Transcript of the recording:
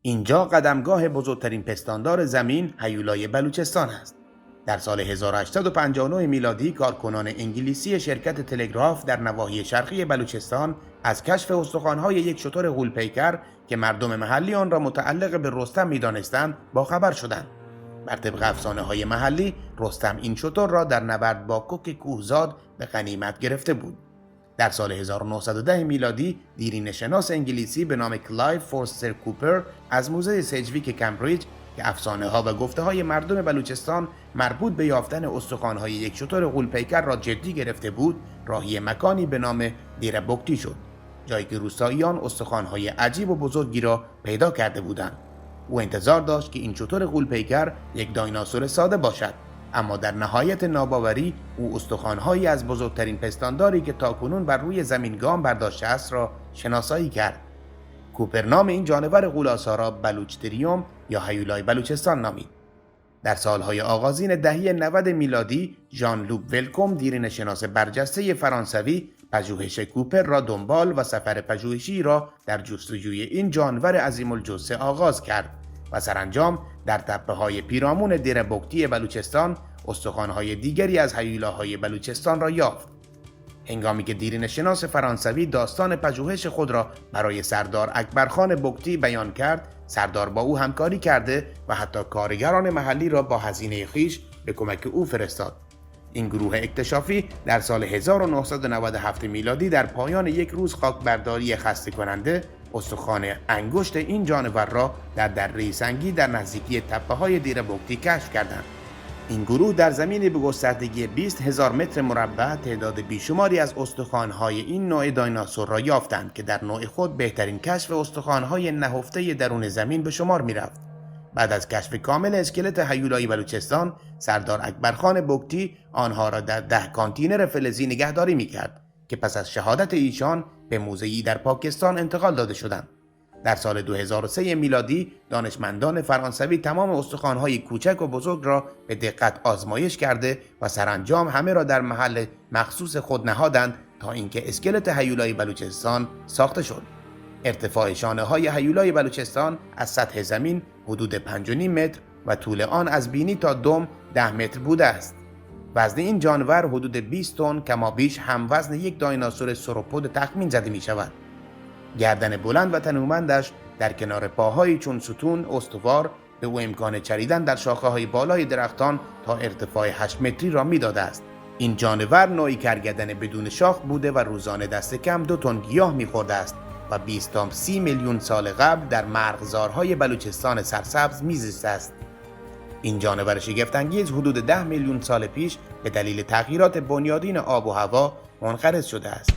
اینجا قدمگاه بزرگترین پستاندار زمین، هیولای بلوچستان است. در سال 1859 میلادی کارکنان انگلیسی شرکت تلگراف در نواحی شرقی بلوچستان از کشف استخوان‌های یک شتر غول‌پیکر که مردم محلی آن را متعلق به رستم می‌دانستند باخبر شدند. بر طبق افسانه‌های محلی، رستم این شتر را در نبرد با کوک کوهزاد به غنیمت گرفته بود. در سال 1910 میلادی دیرینه‌شناس انگلیسی به نام کلایو فورستر کوپر از موزه سیجویک کمبریج که افسانه‌ها و گفته‌های مردم بلوچستان مربوط به یافتن استخوان‌های یک شتر غول‌پیکر را جدی گرفته بود، راهی مکانی به نام دیر بگتی شد، جایی که روستاییان استخوان‌های عجیب و بزرگی را پیدا کرده بودند. او انتظار داشت که این شتر غول‌پیکر یک دایناسور ساده باشد، اما در نهایت ناباوری او استخوان‌هایی از بزرگترین پستانداری که تاکنون بر روی زمین گام برداشته است را شناسایی کرد. کوپر نام این جانور غول‌آسا را بلوچتریوم یا هیولای بلوچستان نامید. در سالهای آغازین دهه 90 میلادی ژان لوک ولکوم دیرینه‌شناس برجسته فرانسوی پژوهش کوپر را دنبال و سفر پژوهشی را در جستجوی این جانور عظیم‌الجثه آغاز کرد و سرانجام در تپه‌های پیرامون دیر بگتی بلوچستان استخوان‌های دیگری از هیولاهای بلوچستان را یافت. هنگامی که دیرینه‌شناس فرانسوی داستان پژوهش خود را برای سردار اکبرخان بگتی بیان کرد، سردار با او همکاری کرده و حتی کارگران محلی را با هزینه خویش به کمک او فرستاد. این گروه اکتشافی در سال 1997 میلادی در پایان یک روز خاکبرداری خسته کننده استخوان انگشت این جانور را در دره سنگی در نزدیکی تپه‌های دیر بگتی کشف کردند. این گروه در زمینی به گستردگی 20,000 متر مربع تعداد بیشماری از استخوان‌های این نوع دایناسور را یافتند که در نوع خود بهترین کشف استخوان‌های نهفته درون زمین به شمار می‌رفت. بعد از کشف کامل اسکلت هیولای بلوچستان، سردار اکبرخان بگتی آنها را در 10 کانتینر فلزی نگهداری می‌کرد که پس از شهادت ایشان به موزه‌ای در پاکستان انتقال داده شدند. در سال 2003 میلادی دانشمندان فرانسوی تمام استخوان‌های کوچک و بزرگ را به دقت آزمایش کرده و سرانجام همه را در محل مخصوص خود نهادند تا اینکه اسکلت هیولای بلوچستان ساخته شد. ارتفاع شانه‌های هیولای بلوچستان از سطح زمین حدود 5.5 متر و طول آن از بینی تا دم 10 متر بوده است. وزن این جانور حدود 20 تن کمابیش هم وزن یک دایناسور سروپود تخمین زده می شود. گردن بلند و تنومندش در کنار پاهایی چون ستون استوار به او امکان چریدن در شاخه‌های بالای درختان تا ارتفاع 8 متری را می‌داده است. این جانور نوعی کرگدن بدون شاخ بوده و روزانه دست کم 2 تن گیاه می‌خورده است و 20 تا 30 میلیون سال قبل در مرغزارهای بلوچستان سرسبز می‌زیسته است. این جانور شگفت‌انگیز حدود 10 میلیون سال پیش به دلیل تغییرات بنیادین آب و هوا منقرض شده است.